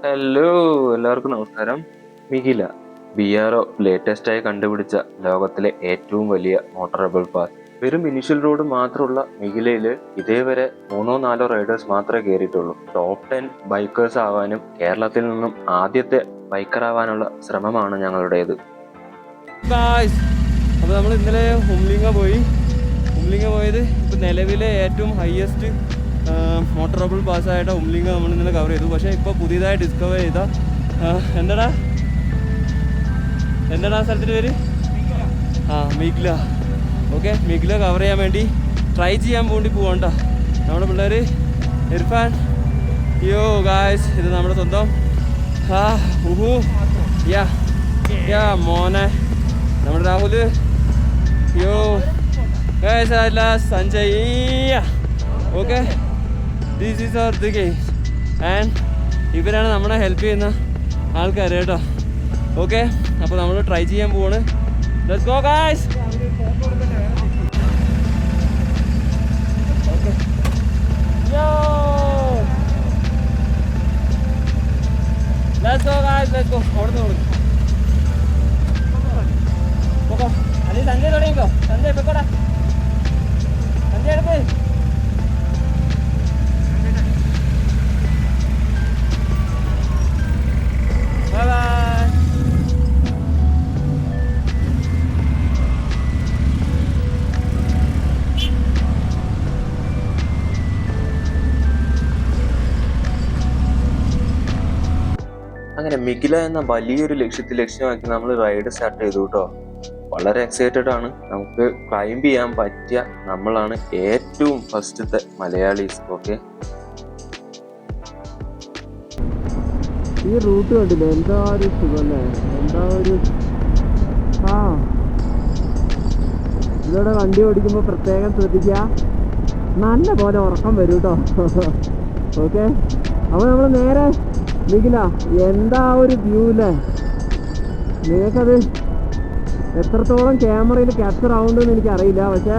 Hello, എല്ലാവർക്കും നമസ്കാരം. മികില BRO latest ആയി കണ്ടുപിടിച്ച ലോകത്തിലെ ഏറ്റവും വലിയ മോട്ടോറബിൾ പാസ്. വെറും ഇനിഷ്യൽ റോഡ് മാത്രമുള്ള മികിലയില് ഇതേവരെ 3-4 റൈഡേഴ്സ് മാത്രമേ കയറിയിട്ടുള്ളൂ. ടോപ്പ് 10 ബൈക്കേഴ്സ് ആവാനും കേരളത്തിൽ നിന്നും ആദ്യത്തെ ബൈക്കർ ആവാനുള്ള ശ്രമമാണ് ഞങ്ങളുടേത്. അപ്പോൾ നമ്മൾ ഇന്നലെ ഹുംലിംഗ പോയത് ഇപ്പോൾ നിലവിലെ ഏറ്റവും ഹയസ്റ്റ് മോട്ടോറബിൾ പാസ്സായിട്ട് ഹുംലിംഗ നമ്മൾ ഇന്നലെ കവർ ചെയ്തു. പക്ഷേ ഇപ്പോൾ പുതിയതായി ഡിസ്കവർ ചെയ്ത എന്താടാ സ്ഥലത്തിൻ്റെ പേര് മിഗ്ല. ഓക്കെ, മിഗ്ല കവർ ചെയ്യാൻ വേണ്ടി ട്രൈ ചെയ്യാൻ വേണ്ടി പോകണ്ട നമ്മുടെ പിള്ളേർ. ഇർഫാൻ, യോ ഗായ്സ്, ഇത് നമ്മുടെ സ്വന്തം യാ മോനെ, നമ്മുടെ രാഹുൽ, യോ ഗായ്സ്, അല്ല Sanjay. Okay, this is our the games and ഇവരാണ് നമ്മളെ ഹെൽപ്പ് ചെയ്യുന്ന ആൾക്കാർ കേട്ടോ. ഓക്കെ, അപ്പോൾ നമ്മൾ ട്രൈ ചെയ്യാൻ പോവാണ്. Let's go guys. ഓക്കെ, യോ let's go guys, let's go. അവിടെ നിന്ന് പോകോ, അല്ലെങ്കിൽ സഞ്ജയ് തുടങ്ങിക്കോ. സഞ്ജയ് പൊക്കോടാ, സഞ്ജയ് എടുക്ക്. അങ്ങനെ മികില എന്ന വലിയൊരു ലക്ഷ്യമാക്കി നമ്മൾ റൈഡ് സ്റ്റാർട്ട് ചെയ്തു കേട്ടോ. വളരെ എക്സൈറ്റഡ് ആണ്. നമുക്ക് ക്ലൈംബ് ചെയ്യാൻ പറ്റിയ നമ്മളാണ് ഏറ്റവും ഫസ്റ്റത്തെ മലയാളീസ്. ഓക്കെ, ഈ റൂട്ട് കണ്ടില്ല, എന്താ ഒരു സുഖല്ലേ, എന്താ ഒരു ഇതിലൂടെ വണ്ടി ഓടിക്കുമ്പോൾ പ്രത്യേകം ശ്രദ്ധിക്കുക, നല്ല പോലെ ഉറക്കം വരും കേട്ടോ. ഓക്കെ, അപ്പോൾ നമ്മൾ നേരെ മികില, എന്താ ഒരു വ്യൂ അല്ലേ. നിങ്ങൾക്കത് എത്രത്തോളം ക്യാമറയിൽ ക്യാപ്ചർ ആവുന്നുണ്ടെന്ന് എനിക്കറിയില്ല, പക്ഷേ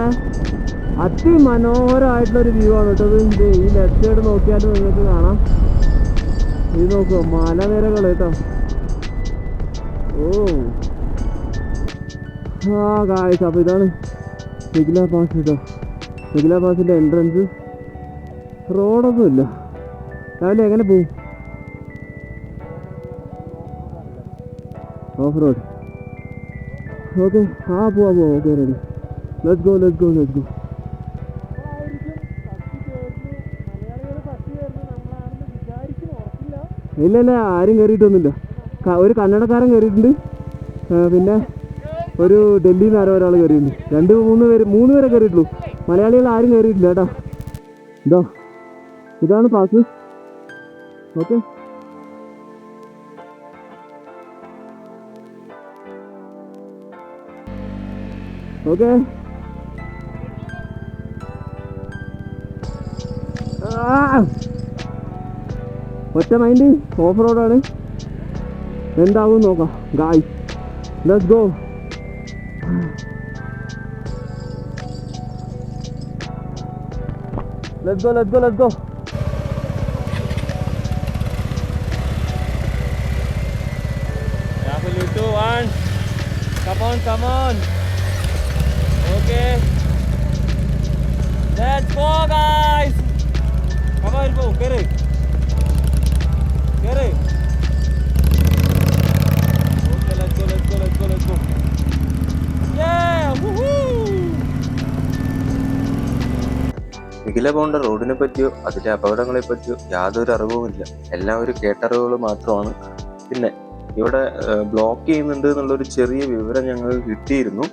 അതിമനോഹരമായിട്ടുള്ളൊരു വ്യൂ ആണ് കേട്ടോ ഇത്. ഈ ലെഫ്റ്റ് സൈഡ് നോക്കിയാലും നിങ്ങൾക്ക് കാണാം. ഇത് നോക്കുമോ, മലനിരകൾ കേട്ടോ. ഗായ്സ്, അപ്പോൾ ഇതാണ് മികില പാസ് കേട്ടോ. മികില പാസിൻ്റെ എൻട്രൻസ്. റോഡൊന്നും ഇല്ല. രാവിലെ എങ്ങനെ പോവും? Off road. ഓക്കെ, പോവാം. Okay, ready. Let's go. ഇല്ല, ആരും കയറിയിട്ടൊന്നുമില്ല. ഒരു കന്നഡക്കാരൻ കയറിയിട്ടുണ്ട്, പിന്നെ ഒരു ഡൽഹിയിൽ നിന്ന് ആരോ ഒരാൾ കയറിയിട്ടുണ്ട്. 3 പേരെ കയറിയിട്ടുള്ളൂ. മലയാളികൾ ആരും കയറിയിട്ടില്ല കേട്ടോ. ഇതാണ് പാസ്. ഓക്കെ, ഒറ്റ മൈൻഡ്. ഓഫ് റോഡാണ്, എന്താവും നോക്കാം guys. Let's go. Come on. Okay, let's go guys. Come on, go. Get it. Okay, let's go. Yeah, woohoo. മികില പോണ്ട റോഡിനെ പറ്റിയോ അതിലെ അപകടങ്ങളെ പറ്റിയോ യാതൊരു അറിവുമില്ല. എല്ലാം ഒരു കേട്ടറിവുകൾ മാത്രമാണ്. പിന്നെ ഇവിടെ ബ്ലോക്ക് ചെയ്യുന്നുണ്ട് എന്നുള്ളൊരു ചെറിയ വിവരം ഞങ്ങൾക്ക് കിട്ടിയിരുന്നു.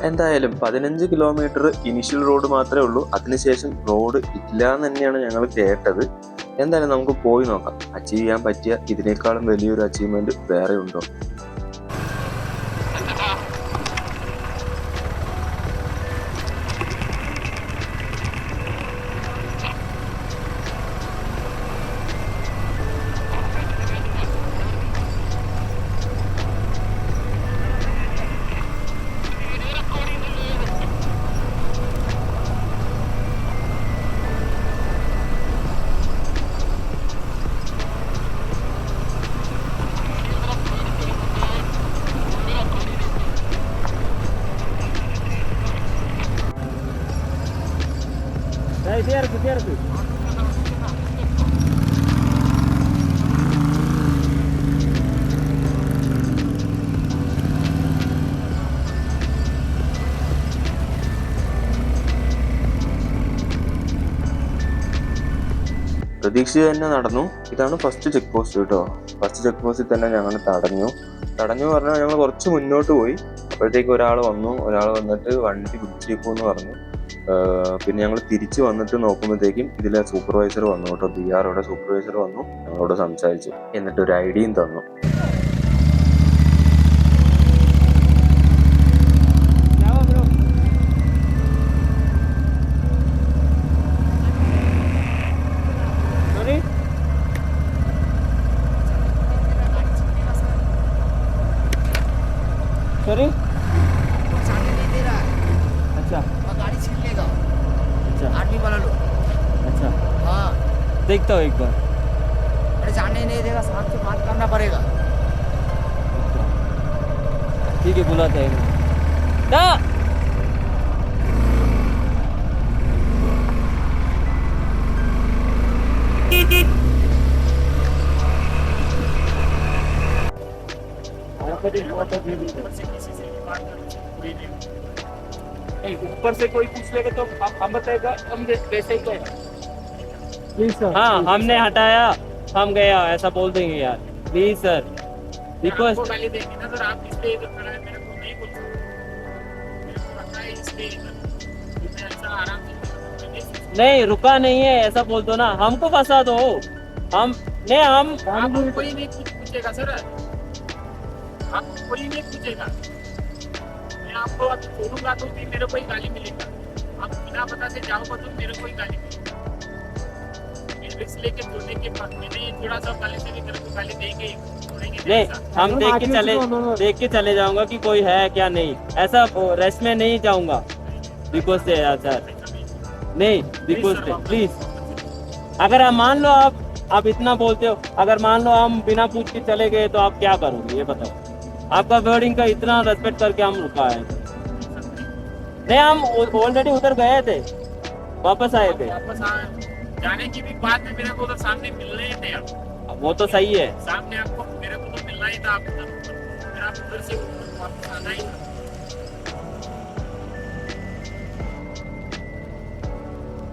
എന്തായാലും 15 കിലോമീറ്റർ ഇനിഷ്യൽ റോഡ് മാത്രമേ ഉള്ളൂ. അതിനുശേഷം റോഡ് ഇല്ല എന്ന് തന്നെയാണ് ഞങ്ങൾ കേട്ടത്. എന്തായാലും നമുക്ക് പോയി നോക്കാം. അച്ചീവ് ചെയ്യാൻ പറ്റിയ ഇതിനേക്കാളും വലിയൊരു അച്ചീവ്മെന്റ് വേറെ ഉണ്ടോ? പ്രതീക്ഷിച്ച് തന്നെ നടന്നു. ഇതാണ് ഫസ്റ്റ് ചെക്ക് പോസ്റ്റ് കേട്ടോ. ഫസ്റ്റ് ചെക്ക് പോസ്റ്റിൽ തന്നെ ഞങ്ങൾ തടഞ്ഞു പറഞ്ഞാൽ ഞങ്ങൾ കുറച്ച് മുന്നോട്ട് പോയി. അപ്പോഴത്തേക്ക് ഒരാൾ വന്നിട്ട് വണ്ടി പിടിച്ചേക്കുമെന്ന് പറഞ്ഞു. പിന്നെ ഞങ്ങൾ തിരിച്ച് വന്നിട്ട് നോക്കുമ്പോഴത്തേക്കും ഇതിലെ സൂപ്പർവൈസർ വന്നു കേട്ടോ. BROയുടെ സൂപ്പർവൈസർ വന്നു, ഞങ്ങളോട് സംസാരിച്ചു, എന്നിട്ട് ഒരു ഐഡിയും തന്നു. सॉरी जाने नहीं दे रहा है, अच्छा और गाड़ी छीन लेगा। अच्छा आर्मी वाला लोग। अच्छा हाँ, देखता हूँ एक बार। अरे जाने नहीं देगा, साहब से बात करना पड़ेगा। ठीक है, बुलाते हैं ना। ऊपर से कोई पूछ लेगा तो हम बताएगा, हम वैसे ही कहेगा। Please sir. हाँ, हमने हटाया, हम गया, ऐसा बोल देंगे यार, प्लीज सर, रिक्वेस्ट। आपको गाली देंगे ना सर, आप इसलिए इधर खड़ा है, मेरे को नहीं बोल सकते, मेरे को रखा है इसलिए इधर। मैं ऐसा आराम से नहीं सकता। नहीं, रुका नहीं है, ऐसा बोल दो ना, हमको फंसा दो। हम आपको कोई नहीं पूछेगा सर, आपको कोई नहीं पूछेगा। मैं आपको अब छोड़ूंगा तो भी मेरे को ही गाली मिलेगा। आप बिना पता से जाओगे तो मेरे को ही गाली मिलेगी। रिस्क लेके छोड़ने के बाद मैंने ये थोड़ा सा गाली से भी मेरे को गाली देंगे ही, छोड़ेंगे नहीं नहीं, ऐसा। हम देख के चले जाऊंगा कि कोई है क्या नहीं, ऐसा रेस्ट में नहीं जाऊंगा। रिक्वेस्ट है यार सर, नहीं रिक्वेस्ट है प्लीज। अगर आप मान लो, आप इतना बोलते हो, अगर मान लो हम बिना पूछ के चले गए तो आप क्या करोगे ये बताओ। आपका वर्डिंग का इतना रेस्पेक्ट करके हम रुका है। नहीं, हम ऑलरेडी उधर गए थे, वापस आए थे। वापस जाने की भी बात में मेरे को उधर सामने मिलने ही थे। आप वो तो सही है, सामने आपको मेरे को तो मिलना ही था, आप उधर फिर आप उधर से वापस आना ही था।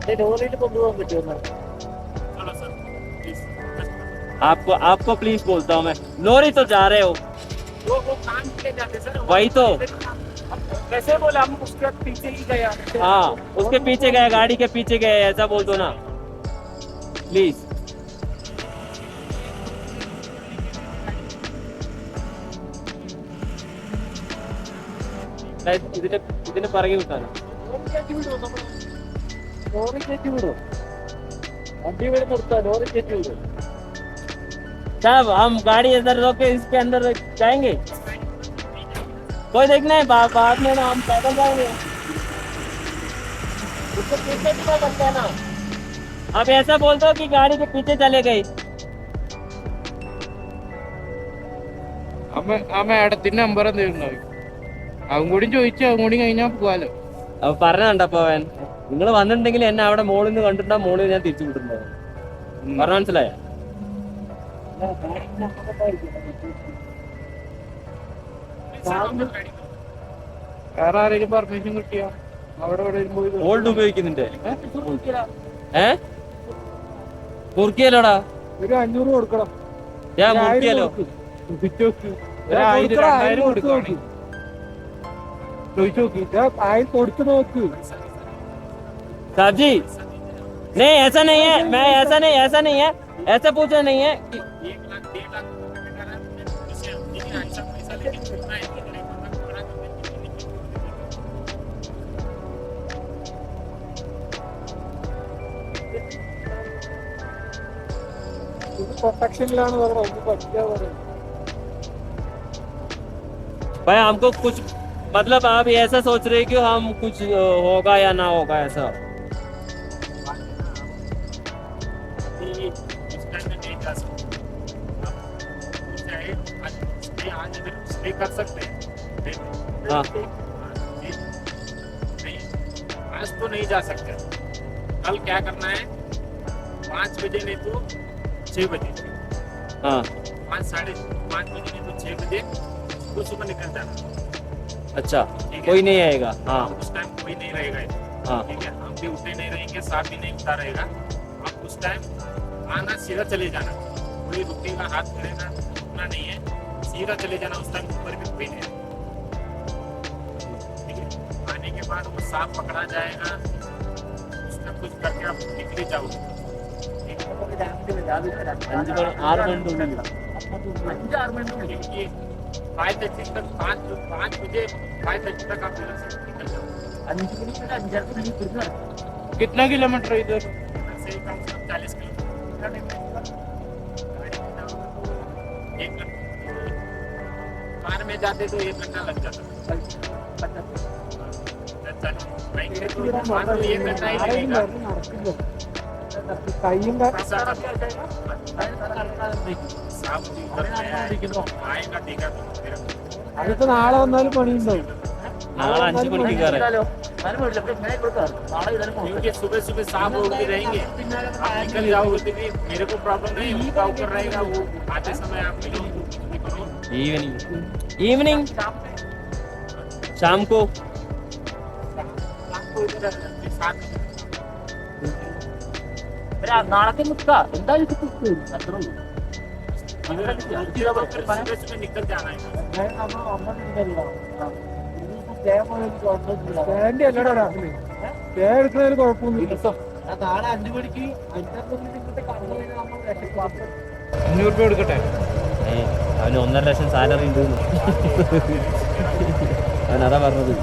चलो सर प्लीज, आपको प्लीज बोलता हूँ मैं, लोरी तो जा रहे हो, वो काम के जाते सर, वही तो। कैसे बोला, हम उसके पीछे ही गया। हाँ, उसके पीछे गए, गाड़ी के पीछे गए, ऐसा बोल दो ना प्लीज। ഇതിന് പറകി വിട്ടാണ് ലോറി കയറ്റി വിടും, വണ്ടി ഇവിടെ നിർത്താം, ലോറി കയറ്റി വിടും। साहब हम गाड़ी इधर रोक के इसके अंदर जाएंगे, कोई देखना है बाद में ना, हम पैदल जाएंगे, उसको पीछे भी नहीं करते ना। अब ऐसा बोल दो कि गाड़ी के पीछे चले गए। അമ്മ ഇടത്തിന്റെ നമ്പർ തരുന്നു, അതും കൂടി ചോദിച്ചു, അതും കൂടി കഴിഞ്ഞാൽ പോവാലോ. അപ്പൊ പറഞ്ഞുണ്ടപ്പോ അവൻ, നിങ്ങൾ വന്നിട്ടുണ്ടെങ്കിൽ എന്നെ അവിടെ മോളിൽ നിന്ന് കണ്ടിട്ടുണ്ടാ, മോളിൽ ഞാൻ തിരിച്ചു വിട്ടിട്ടുണ്ടാവും. പറഞ്ഞ മനസ്സിലായോ? വേറെ ആരെങ്കിലും പെർമിഷൻ കിട്ടിയോ അവിടെ ഓൾഡ് ഉപയോഗിക്കുന്നുണ്ട് കുറുക്കിയല്ലോടാ, ഒരു 500 കൊടുക്കണം, ഞാൻ മുറുക്കിയാലോ? 1000 2000 കൊടുക്കണം, ചോദിച്ചു നോക്കി, 1000 കൊടുത്തു നോക്ക്. साहब जी नहीं, ऐसा नहीं है, मैं ऐसा नहीं है, ऐसा पूछा नहीं है कि 1 लाख 1.5 लाख ऐसा पैसा लेके छोड़ना है कि नहीं, പ്രൊട്ടക്ഷനിലാണ് പറഞ്ഞത്, ഒന്ന് പഠിക്കാൻ പറയുന്നത്. भाई हमको कुछ मतलब आप ऐसा सोच रहे कि हम कुछ होगा या ना होगा ऐसा? कर सकते हैं, हाँ। आज तो नहीं जा सकते, कल क्या करना है, 5 बजे नहीं तो 6 बजे, हाँ 5 साढ़े 5 बजे नहीं तो 6 बजे सुबह निकल जाना। अच्छा, ठीक है? कोई नहीं आएगा। हाँ उस टाइम कोई नहीं रहेगा, हाँ ठीक है? हम भी उठे नहीं रहेंगे, साथ भी नहीं उठा रहेगा। आप उस टाइम आना, सीधा चले जाना, कोई रुकेगा हाथ करेगा, रुकना नहीं है, सीधा चले जाना। उस टाइम ऊपर भी कोई नहीं है, ठीक है? आने के बाद वो सांप पकड़ा जाएगा, उसका कुछ करके आप निकले जाओगे। ठीक है? 6 മണിക്കുള്ളിൽ क्योंकि 5:30 तक 5 बजे 5:30 तक आप घर से निकल जाओ। कितना किलोमीटर है इधर? घर से कम से कम 40 किलोमीटर गाड़ी में जाओगे तो 1 घंटा, कार में जाते तो 1 घंटा लग जाता। बाइक तो 1 घंटा ही लगेगा। सांप भी उधर आएगा, देखा तो फिर അടുത്ത നാളെ വന്നാലും പണിയുണ്ടാവും. നാളെ 5 മണിക്ക് കയറാം. क्योंकि सुबह सुबह सांप लोग भी रहेंगे, आप निकल जाओगे तो भी मेरे को प्रॉब्लम नहीं, उनका ऊपर रहेगा, वो आते समय आप मिलोगे करो। इवनिंग शाम को आपको इधर साथ നാളെ നിൽക്കാം എന്തായാലും അത്രേ ഉള്ളൂ. सुबह सुबह निकल जाना है। സ്റ്റാൻഡ് അല്ലടാ രാഹുലേ. സ്റ്റേ എടുക്കുന്നതിൽ കുഴപ്പമൊന്നുമില്ല. നാളെ 5 മണിക്ക് 500 രൂപ കൊടുക്കട്ടെ. അവന് 1.5 ലക്ഷം സാലറി ഉണ്ട്. അവൻ അതാ പറഞ്ഞത്.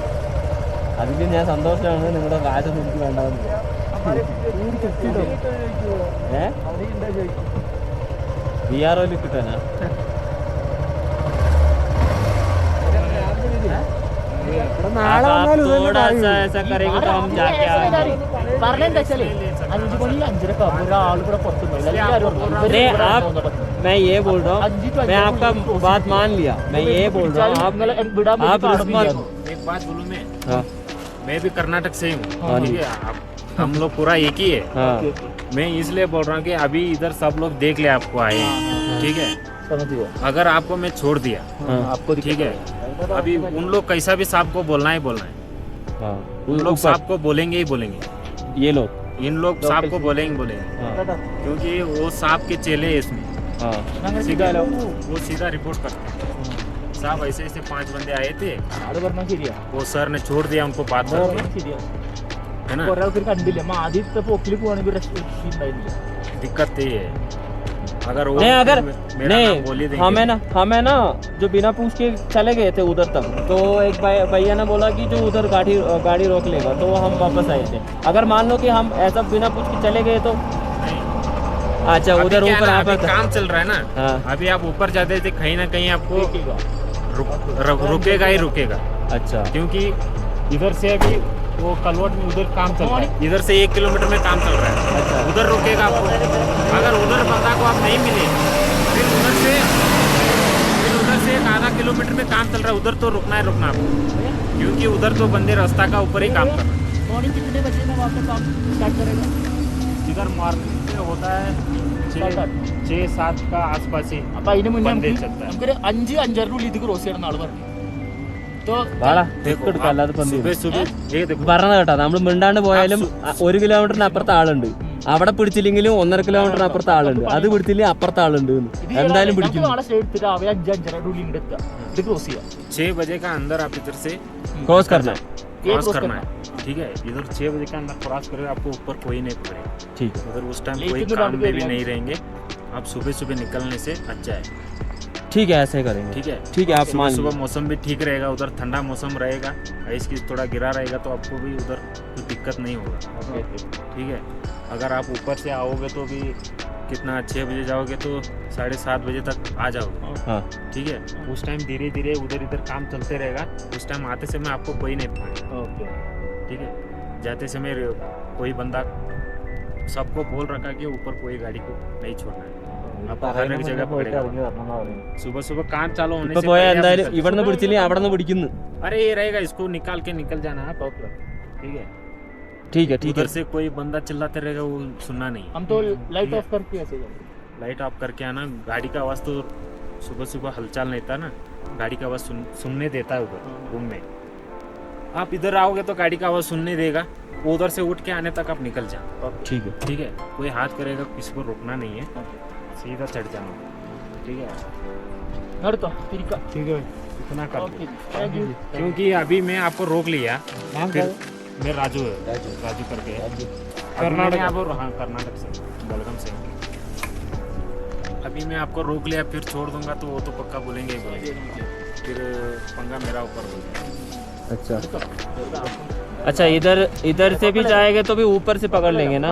അതിന് ഞാൻ സന്തോഷമാണ്, നിങ്ങളുടെ കാശൊന്നും എനിക്ക് വേണ്ടാവുന്നത്. BRO കിട്ടാനാ? നാളെ വന്നാലും थोड़ा सा ऐसा करेगा तो हम जाके आएंगे। പറഞ്ഞെന്താ വെച്ചാലേ 5 മണി 5:30 ആകുമ്പോൾ ഒരാൾ ഇവിടെ പുറത്തുണ്ടാവില്ല. नहीं आप, मैं ये बोल रहा हूँ, मैं आपका बात मान लिया, मैं ये बोल रहा हूँ आप रिस्पॉन्स। एक बात बोलूं मैं, हाँ मैं भी कर्नाटक से हूँ, हाँ ठीक है? हम लोग पूरा एक ही है। हाँ मैं इसलिए बोल रहा हूँ कि अभी इधर सब लोग देख ले आपको आए, ठीक है? अगर आपको मैं छोड़ दिया, हाँ आपको ठीक है, अभी उन लोग कैसा भी सांप को बोलना ही बोलना है, हाँ उन लोग सांप को बोलेंगे ही बोलेंगे, ये लोग इन लोग सांप को बोलेंगे बोलेंगे, हाँ क्योंकि वो सांप के चेले हैं इसमें। हाँ सीधा वो सीधा रिपोर्ट करते हैं, साहब ऐसे ऐसे 5 बंदे आए थे, അത് പറഞ്ഞാൽ ശരിയാ. वो सर ने छोड़ दिया उनको बात करके, ശരിയാ. है ना? ഒരാൾക്ക് കണ്ടില്ല. ആദ്യത്തെ പോക്കിൽ പോവാണെങ്കിൽ ഉണ്ടായിരുന്നില്ല. दिक्कत ये है, अगर वो नहीं अगर मेरा नाम बोल ही नहीं, देंगे, हमें ना जो बिना पूछ के चले गए थे उधर तक, तो एक भैया ने बोला कि जो उधर गाड़ी रोक लेगा, तो हम वापस आए थे। अगर मान लो कि हम ऐसा बिना पूछ के चले गए तो अच्छा अभी उधर क्या है ऊपर ना, यहाँ अभी पर काम चल रहा है ना, हाँ अभी आप ऊपर जाते थे कहीं ना कहीं आपको रुकेगा ही रुकेगा, अच्छा क्योंकि इधर से अभी वो कलवट में उधर काम चल रहा है, इधर से 1 किलोमीटर में काम चल रहा है, अच्छा उधर रुकेगा आपको। अगर उधर बंदा को आप नहीं मिले, फिर उधर से एक आधा किलोमीटर में काम चल रहा है, उधर तो रुकना है रुकना आपको, क्योंकि उधर तो बंदे रास्ता का ऊपर ही काम कर रहे हैं। मॉर्निंग कितने बजे में वापस काम स्टार्ट करेगा? इधर मॉर्निंग से होता है 6-7 का आसपास ही അപ്പൊ അതിന് മുന്നേ बंदे चलता है। നമുക്കൊരു 5-5:30 ഇത് ക്രോസ് ചെയ്യണം ആള് പറഞ്ഞു. വാടാ देखो എടുക്കാം, അല്ലാതെ आप പന്തി सुबह सुबह ये देखो പറഞ്ഞത് കേട്ടോ, നമ്മൾ മിണ്ടാണ്ട് പോയാലും 1 കിലോമീറ്ററിന് അപ്പുറത്ത് ആളുണ്ട്, അവിടെ പിടിച്ചില്ലെങ്കിലും 1.5 കിലോമീറ്ററിന് അപ്പുറത്ത് ആളുണ്ട്, അത് പിടിച്ചില്ലെങ്കിൽ അപ്പുറത്ത് ആളുണ്ട്, എന്തായാലും പിടിക്കും. നാളെ സ്റ്റേ എടുത്തിട്ട് അവയെ 5-5:30 ഉള്ളിൽ ഇങ്ങോട്ട് എത്തുക. ഇത് ക്രോസ് ചെയ്യാം. 6 बजे का अंदर आप इधर से क्रॉस करना है, क्रॉस करना है, ठीक है? इधर 6 बजे का अंदर क्रॉस करेगा, आपको ऊपर कोई नहीं पकड़ेगा, ठीक है उधर उस टाइम लेकिन कोई तो काम में भी एरिया नहीं रहेंगे। आप सुबह सुबह निकलने से अच्छा है, ठीक है ऐसे करेंगे, ठीक है? ठीक है आप सुबह मान सुबह लीजिए। मौसम भी ठीक रहेगा, उधर ठंडा मौसम रहेगा, आइस की थोड़ा गिरा रहेगा, तो आपको भी उधर कोई दिक्कत नहीं होगा, ठीक है? अगर आप ऊपर से आओगे तो भी कितना 6 बजे जाओगे तो 7:30 बजे तक आ जाओगे, हाँ ठीक है? उस टाइम धीरे धीरे उधर इधर काम चलते रहेगा, उस टाइम आते समय आपको कोई नहीं पकड़ेगा, ठीक है? जाते समय कोई बंदा सबको बोल रखा कि ऊपर कोई गाड़ी को नहीं छोड़ना है, आपको हर एक जगह पकड़ेगा। सुबह सुबह काम चालू होने ഇപ്പൊ से പോയാൽ पहले आप എന്തായാലും निकल- ഇവിടെ നിന്ന് പിടിച്ചില്ലെങ്കിൽ അവിടെ നിന്ന് പിടിക്കുന്നു. अरे ये रहेगा, इसको निकाल के निकल जाना है, ठीक है? ठीक है ठीक है उधर से कोई बंदा चिल्लाते रहेगा वो सुनना नहीं। हम तो लाइट ऑफ करके ऐसे जाएंगे। लाइट ऑफ करके आना। गाड़ी का आवाज़ तो सुबह सुबह हलचल नहीं था ना, गाड़ी का आवाज़ सुनने देता है उधर रूम में। आप इधर आओगे तो गाड़ी का आवाज़ सुनने देगा, उधर से उठ के आने तक आप निकल जाओ। ठीक है ठीक है, कोई हाथ करेगा, किसी को रोकना नहीं है, सीधा चढ़ जाना। ठीक है, नड़तो तिरका ठीक है, इतना कर ओके दो। Thank you. क्योंकि अभी मैं आपको रोक लिया, फिर मैं राजू है, राजू करके कर्नाटक। हाँ, कर्नाटक से, बेलगाम से। अभी मैं आपको रोक लिया, फिर छोड़ दूंगा तो वो तो पक्का बोलेंगे ही बोलेंगे, फिर पंगा मेरा ऊपर होगा। अच्छा अच्छा, इधर से भी जाएंगे तो भी ऊपर से पकड़ लेंगे ना।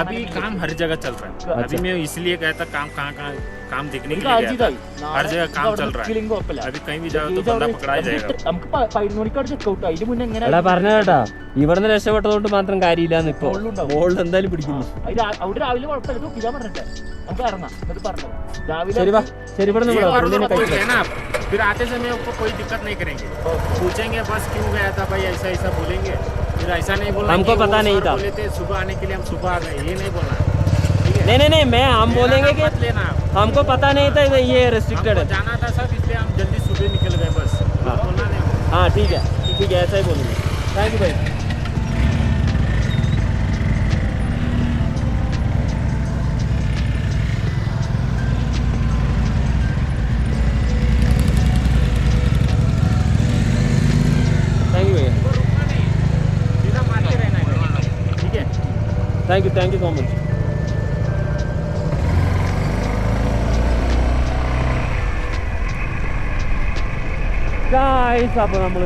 अभी काम हर जगह चल रहा है। अभी मैं इसलिए कहता काम कहाँ काम देखने के लिए गया था। हर जगह काम चल रहा है। अभी कहीं भी जाओ तो बंदा पकड़ा जाएगा। നമുക്ക് 11 മണിക്കാട് ചെക്ക് ഔട്ട് അതിന് മുന്നേ എങ്ങനെ എടാ പറഞ്ഞ കേട്ടാ, ഇവിടുന്ന് രക്ഷപ്പെട്ടതുകൊണ്ട് മാത്രം കാര്യമില്ലാന്ന് ഇപ്പൊ മോളിൽ എന്തായാലും പിടിക്കുന്നു. അവിടെ രാവിലെ കുഴപ്പമില്ല, നോക്കിയാ പറഞ്ഞിട്ട് നമുക്ക് ഇറങ്ങാം എന്നിട്ട് പറഞ്ഞു രാവിലെ ശരി വാ, ശരി ഇവിടെ एक बार उधर നിന്ന് पहुंच गए ना, फिर आते समय आपको कोई दिक्कत नहीं करेंगे। पूछेंगे बस क्यों गया था भाई, ऐसा ऐसा बोलेंगे। फिर ऐसा नहीं बोलना हमको कि वो पता नहीं सर था। बोले थे सुबह आने के लिए, हम सुबह आ गए, ये नहीं बोलना। नहीं मैं हम बोलेंगे कि मत लेना आप। हमको पता नहीं था ये रेस्ट्रिक्टेड हमको है। जाना था सब, इसलिए हम जल्दी सुबह निकल गए बस। बोलना नहीं। हाँ ठीक है ऐसा ही बोलेंगे। थैंक यू भाई। थैंक यू भैया, रुकना नहीं, सीधा मारते रहना है। ठीक है, thank you so much. Guys, അപ്പോൾ നമ്മൾ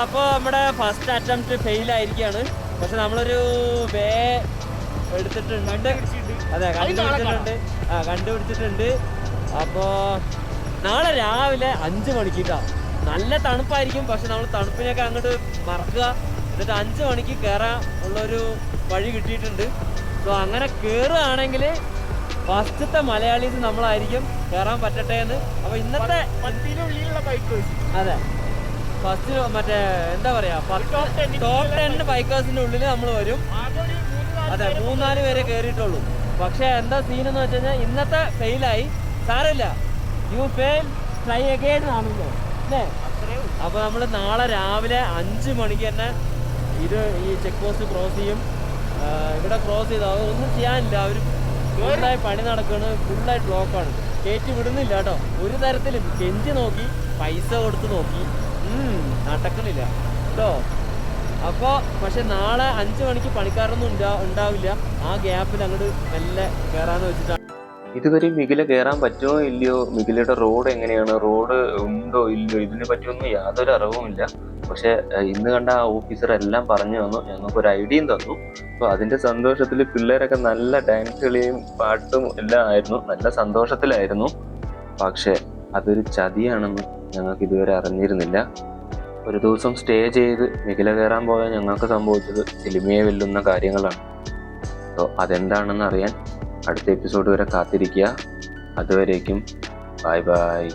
അപ്പോൾ നമ്മുടെ ഫസ്റ്റ് അറ്റംപ്റ്റ് ഫെയിൽ ആയിരിക്കുകയാണ്. പക്ഷെ നമ്മളൊരു വേ എടുത്തിട്ടുണ്ട്. അതെ, കണ്ടുപിടിച്ചിട്ടുണ്ട്. അപ്പോൾ നാളെ രാവിലെ 5 മണിക്കിട്ടാണ്. നല്ല തണുപ്പായിരിക്കും, പക്ഷെ നമ്മൾ തണുപ്പിനൊക്കെ അങ്ങോട്ട് മറക്കുക. എന്നിട്ട് 5 മണിക്ക് കയറാൻ ഉള്ളൊരു വഴി കിട്ടിയിട്ടുണ്ട്. സോ അങ്ങനെ കയറുകയാണെങ്കിൽ ഫസ്റ്റത്തെ മലയാളീസ് നമ്മളായിരിക്കും, കയറാൻ പറ്റട്ടെ എന്ന്. അപ്പോൾ ഇന്നത്തെ അതെ ഫസ്റ്റ് മറ്റേ എന്താ പറയാ, ടോപ്പ് 10 ബൈക്കേഴ്സിന്റെ ഉള്ളിൽ നമ്മൾ വരും. അതെ, 3-4 പേരെ കയറിയിട്ടുള്ളൂ. പക്ഷെ എന്താ സീൻ എന്ന് വെച്ച് കഴിഞ്ഞാൽ ഇന്നത്തെ ഫെയിലായി, സാരമില്ല, യു ഫെയിൽ ട്രൈ അഗൈൻ ആണല്ലോ അല്ലേ. അപ്പോൾ നമ്മൾ നാളെ രാവിലെ 5 മണിക്ക് തന്നെ ഈ ചെക്ക് പോസ്റ്റ് ക്രോസ് ചെയ്യും. ഇവിടെ ക്രോസ് ചെയ്താൽ ഒന്നും ചെയ്യാനില്ല, അവർ ഫുള്ളായി പണി നടക്കുകയാണ്, ഫുള്ളായി ബ്ലോക്കാണ്, കയറ്റി വിടുന്നില്ല കേട്ടോ. ഒരു തരത്തിലും കെഞ്ചി നോക്കി, പൈസ കൊടുത്ത് നോക്കി, നടക്കണില്ല കേട്ടോ. അപ്പോൾ പക്ഷെ നാളെ 5 മണിക്ക് പണിക്കാരൊന്നും ഉണ്ടാവില്ല. ആ ഗ്യാപ്പിൽ അങ്ങോട്ട് മെല്ലെ കയറാന്ന് വെച്ചിട്ടാണ്. ഇതുവരെ മികില കയറാൻ പറ്റുമോ ഇല്ലയോ, മികിലയുടെ റോഡ് എങ്ങനെയാണ്, റോഡ് ഉണ്ടോ ഇല്ലയോ, ഇതിനെ പറ്റിയൊന്നും യാതൊരു അറിവുമില്ല. പക്ഷെ ഇന്ന് കണ്ട ആ ഓഫീസർ എല്ലാം പറഞ്ഞു തന്നു, ഞങ്ങൾക്കൊരു ഐഡിയയും തന്നു. അപ്പോൾ അതിൻ്റെ സന്തോഷത്തിൽ പിള്ളേരൊക്കെ നല്ല ഡാൻസ് കളിയും പാട്ടും എല്ലാം ആയിരുന്നു, നല്ല സന്തോഷത്തിലായിരുന്നു. പക്ഷേ അതൊരു ചതിയാണെന്ന് ഞങ്ങൾക്ക് ഇതുവരെ അറിഞ്ഞിരുന്നില്ല. ഒരു ദിവസം സ്റ്റേ ചെയ്ത് മികില കയറാൻ പോയാൽ ഞങ്ങൾക്ക് സംഭവിച്ചത് സിനിമയെ വെല്ലുന്ന കാര്യങ്ങളാണ്. അപ്പോൾ അതെന്താണെന്ന് അറിയാൻ അടുത്ത എപ്പിസോഡ് വരെ കാത്തിരിക്കുക. അതുവരേക്കും ബൈ ബൈ.